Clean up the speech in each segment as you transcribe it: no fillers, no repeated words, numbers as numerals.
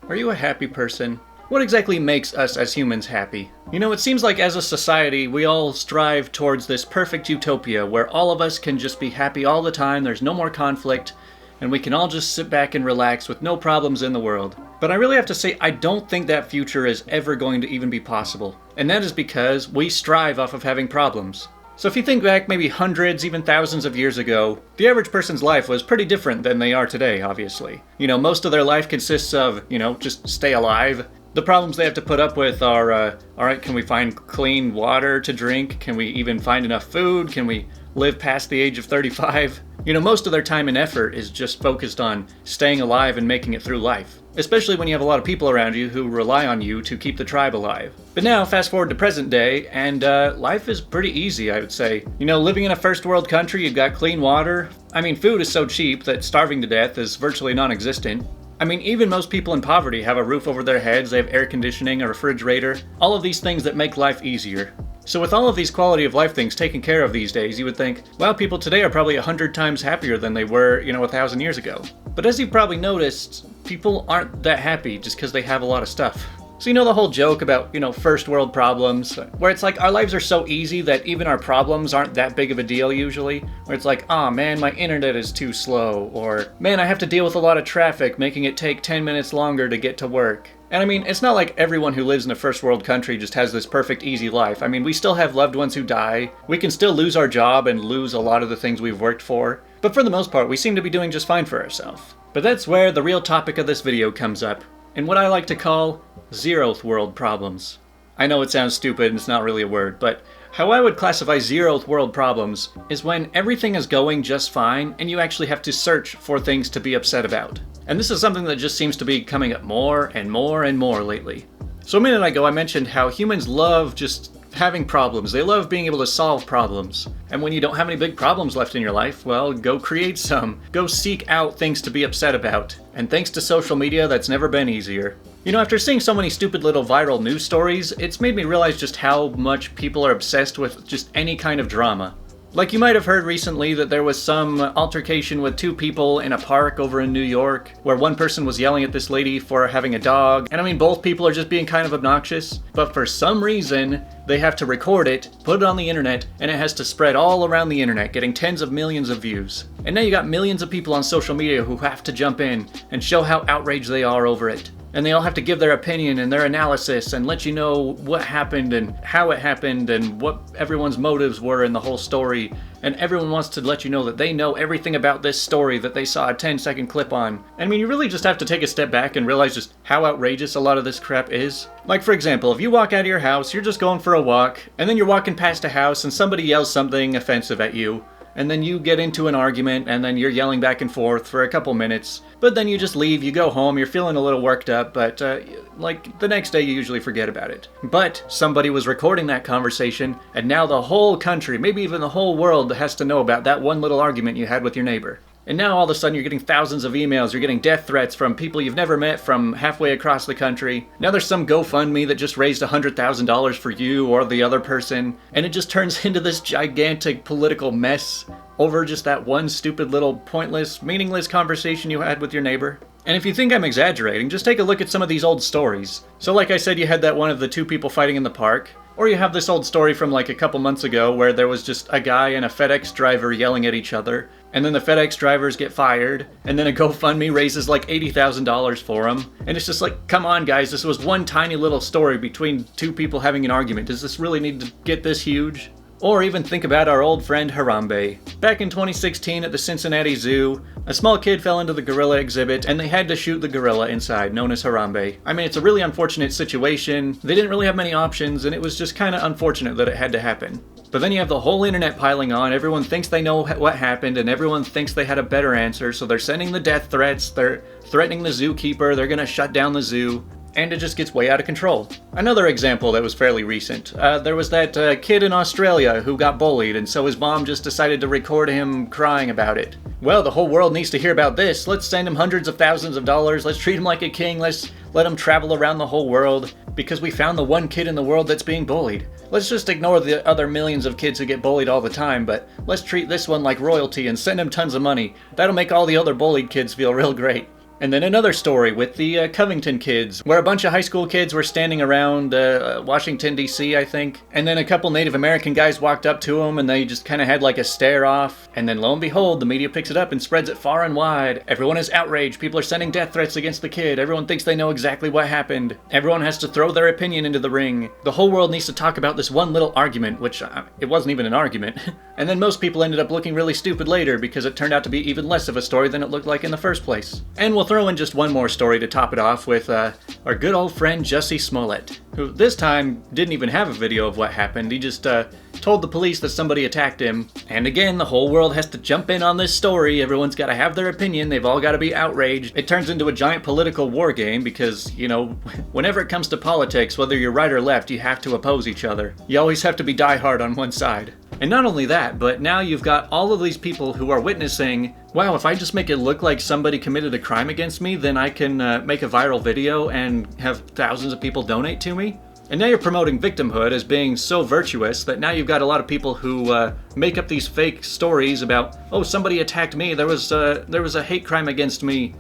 Are you a happy person? What exactly makes us as humans happy? You know, it seems like as a society, we all strive towards this perfect utopia where all of us can just be happy all the time, there's no more conflict, and we can all just sit back and relax with no problems in the world. But I really have to say, I don't think that future is ever going to even be possible. And that is because we strive off of having problems. So if you think back maybe hundreds, even thousands of years ago, the average person's life was pretty different than they are today, obviously. You know, most of their life consists of, just stay alive. The problems they have to put up with are, alright, can we find clean water to drink? Can we even find enough food? Can we live past the age of 35? You know, most of their time and effort is just focused on staying alive and making it through life. Especially when you have a lot of people around you who rely on you to keep the tribe alive. But now, fast forward to present day, and life is pretty easy, I would say. You know, living in a first world country, you've got clean water. I mean, food is so cheap that starving to death is virtually non-existent. I mean, even most people in poverty have a roof over their heads, they have air conditioning, a refrigerator, all of these things that make life easier. So with all of these quality of life things taken care of these days, you would think, wow, people today are probably 100 times happier than they were, 1,000 years ago. But as you've probably noticed, people aren't that happy just because they have a lot of stuff. So you know the whole joke about, first world problems, where it's like our lives are so easy that even our problems aren't that big of a deal usually, where it's like, oh man, my internet is too slow, or man, I have to deal with a lot of traffic, making it take 10 minutes longer to get to work. And I mean, it's not like everyone who lives in a first world country just has this perfect easy life. I mean, we still have loved ones who die, we can still lose our job and lose a lot of the things we've worked for, but for the most part, we seem to be doing just fine for ourselves. But that's where the real topic of this video comes up, and what I like to call zeroth world problems. I know it sounds stupid and it's not really a word, but how I would classify zeroth world problems is when everything is going just fine and you actually have to search for things to be upset about. And this is something that just seems to be coming up more and more and more lately. So a minute ago I mentioned how humans love just having problems. They love being able to solve problems. And when you don't have any big problems left in your life, well, go create some. Go seek out things to be upset about. And thanks to social media, that's never been easier. You know, after seeing so many stupid little viral news stories, it's made me realize just how much people are obsessed with just any kind of drama. Like you might have heard recently that there was some altercation with two people in a park over in New York, where one person was yelling at this lady for having a dog, and I mean both people are just being kind of obnoxious, but for some reason they have to record it, put it on the internet, and it has to spread all around the internet, getting tens of millions of views. And now you got millions of people on social media who have to jump in and show how outraged they are over it. And they all have to give their opinion and their analysis and let you know what happened and how it happened and what everyone's motives were in the whole story. And everyone wants to let you know that they know everything about this story that they saw a 10-second clip on. I mean, you really just have to take a step back and realize just how outrageous a lot of this crap is. Like, for example, if you walk out of your house, you're just going for a walk, and then you're walking past a house and somebody yells something offensive at you. And then you get into an argument, and then you're yelling back and forth for a couple minutes. But then you just leave, you go home, you're feeling a little worked up, but like the next day you usually forget about it. But somebody was recording that conversation, and now the whole country, maybe even the whole world, has to know about that one little argument you had with your neighbor. And now all of a sudden you're getting thousands of emails, you're getting death threats from people you've never met from halfway across the country. Now there's some GoFundMe that just raised $100,000 for you or the other person, and it just turns into this gigantic political mess over just that one stupid little pointless, meaningless conversation you had with your neighbor. And if you think I'm exaggerating, just take a look at some of these old stories. So like I said, you had that one of the two people fighting in the park. Or you have this old story from like a couple months ago where there was just a guy and a FedEx driver yelling at each other, and then the FedEx drivers get fired, and then a GoFundMe raises like $80,000 for them. And it's just like, come on guys, this was one tiny little story between two people having an argument. Does this really need to get this huge? Or even think about our old friend Harambe. Back in 2016 at the Cincinnati Zoo, a small kid fell into the gorilla exhibit and they had to shoot the gorilla inside, known as Harambe. I mean, it's a really unfortunate situation. They didn't really have many options and it was just kind of unfortunate that it had to happen. But then you have the whole internet piling on, everyone thinks they know what happened and everyone thinks they had a better answer, so they're sending the death threats, they're threatening the zookeeper, they're gonna shut down the zoo. And it just gets way out of control. Another example that was fairly recent, there was that kid in Australia who got bullied, and so his mom just decided to record him crying about it. Well, the whole world needs to hear about this. Let's send him hundreds of thousands of dollars. Let's treat him like a king. Let's let him travel around the whole world because we found the one kid in the world that's being bullied. Let's just ignore the other millions of kids who get bullied all the time, but let's treat this one like royalty and send him tons of money. That'll make all the other bullied kids feel real great. And then another story with the Covington kids, where a bunch of high school kids were standing around Washington, D.C., I think. And then a couple Native American guys walked up to them and they just kind of had like a stare off. And then lo and behold, the media picks it up and spreads it far and wide. Everyone is outraged. People are sending death threats against the kid. Everyone thinks they know exactly what happened. Everyone has to throw their opinion into the ring. The whole world needs to talk about this one little argument, which it wasn't even an argument. And then most people ended up looking really stupid later because it turned out to be even less of a story than it looked like in the first place. And we'll throw in just one more story to top it off with our good old friend Jussie Smollett, who this time didn't even have a video of what happened. He just told the police that somebody attacked him. And again, the whole world has to jump in on this story. Everyone's got to have their opinion. They've all got to be outraged. It turns into a giant political war game because, you know, whenever it comes to politics, whether you're right or left, you have to oppose each other. You always have to be diehard on one side. And not only that, but now you've got all of these people who are witnessing, wow, if I just make it look like somebody committed a crime against me, then I can make a viral video and have thousands of people donate to me. And now you're promoting victimhood as being so virtuous that now you've got a lot of people who make up these fake stories about, oh, somebody attacked me, there was a hate crime against me,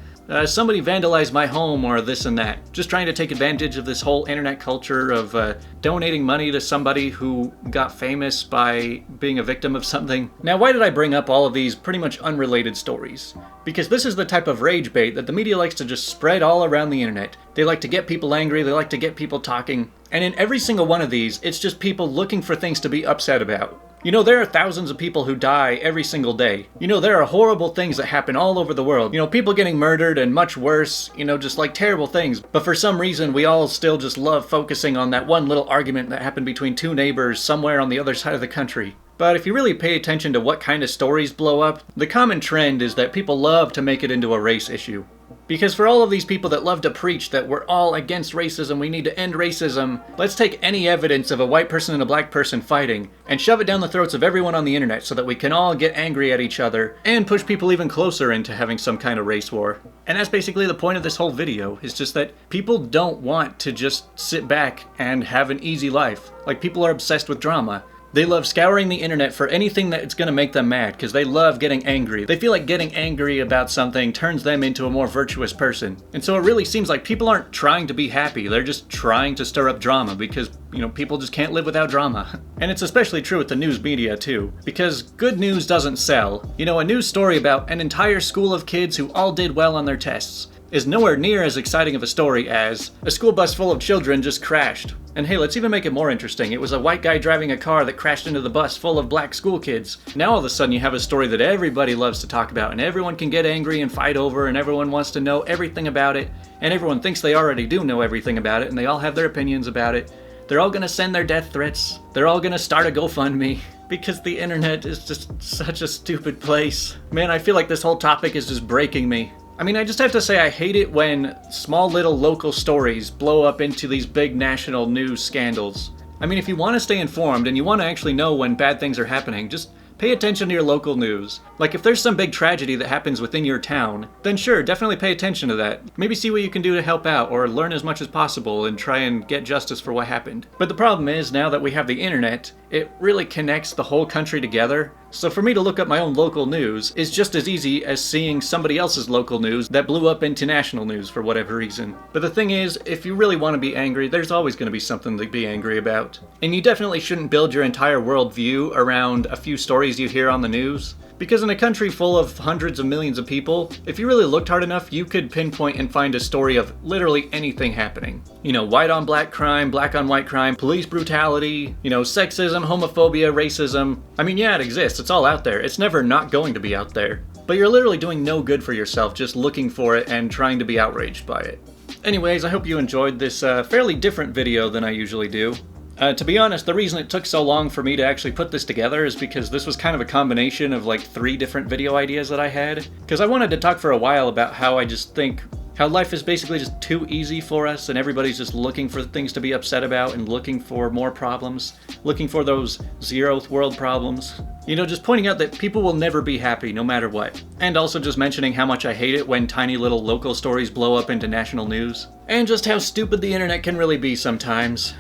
somebody vandalized my home, or this and that. Just trying to take advantage of this whole internet culture of donating money to somebody who got famous by being a victim of something. Now, why did I bring up all of these pretty much unrelated stories? Because this is the type of rage bait that the media likes to just spread all around the internet. They like to get people angry, they like to get people talking. And in every single one of these, it's just people looking for things to be upset about. You know, there are thousands of people who die every single day. You know, there are horrible things that happen all over the world. You know, people getting murdered and much worse, you know, just like terrible things. But for some reason, we all still just love focusing on that one little argument that happened between two neighbors somewhere on the other side of the country. But if you really pay attention to what kind of stories blow up, the common trend is that people love to make it into a race issue. Because for all of these people that love to preach that we're all against racism, we need to end racism, let's take any evidence of a white person and a black person fighting and shove it down the throats of everyone on the internet so that we can all get angry at each other and push people even closer into having some kind of race war. And that's basically the point of this whole video, is just that people don't want to just sit back and have an easy life. Like, people are obsessed with drama. They love scouring the internet for anything that's going to make them mad, because they love getting angry. They feel like getting angry about something turns them into a more virtuous person. And so it really seems like people aren't trying to be happy, they're just trying to stir up drama, because, you know, people just can't live without drama. And it's especially true with the news media too, because good news doesn't sell. You know, a news story about an entire school of kids who all did well on their tests is nowhere near as exciting of a story as a school bus full of children just crashed. And hey, let's even make it more interesting. It was a white guy driving a car that crashed into the bus full of black school kids. Now all of a sudden you have a story that everybody loves to talk about, and everyone can get angry and fight over, and everyone wants to know everything about it, and everyone thinks they already do know everything about it, and they all have their opinions about it. They're all gonna send their death threats. They're all gonna start a GoFundMe. Because the internet is just such a stupid place. Man, I feel like this whole topic is just breaking me. I mean, I just have to say I hate it when small little local stories blow up into these big national news scandals. I mean, if you want to stay informed and you want to actually know when bad things are happening, just pay attention to your local news. Like, if there's some big tragedy that happens within your town, then sure, definitely pay attention to that. Maybe see what you can do to help out, or learn as much as possible and try and get justice for what happened. But the problem is, now that we have the internet, it really connects the whole country together. So for me to look up my own local news is just as easy as seeing somebody else's local news that blew up into national news for whatever reason. But the thing is, if you really want to be angry, there's always going to be something to be angry about. And you definitely shouldn't build your entire worldview around a few stories you hear on the news. Because in a country full of hundreds of millions of people, if you really looked hard enough, you could pinpoint and find a story of literally anything happening. You know, white on black crime, black on white crime, police brutality, you know, sexism, homophobia, racism. I mean, yeah, it exists. It's all out there. It's never not going to be out there. But you're literally doing no good for yourself just looking for it and trying to be outraged by it. Anyways, I hope you enjoyed this fairly different video than I usually do. To be honest, the reason it took so long for me to actually put this together is because this was kind of a combination of like 3 different video ideas that I had. Because I wanted to talk for a while about how I just think how life is basically just too easy for us, and everybody's just looking for things to be upset about and looking for more problems, looking for those zeroth world problems. You know, just pointing out that people will never be happy no matter what. And also just mentioning how much I hate it when tiny little local stories blow up into national news. And just how stupid the internet can really be sometimes.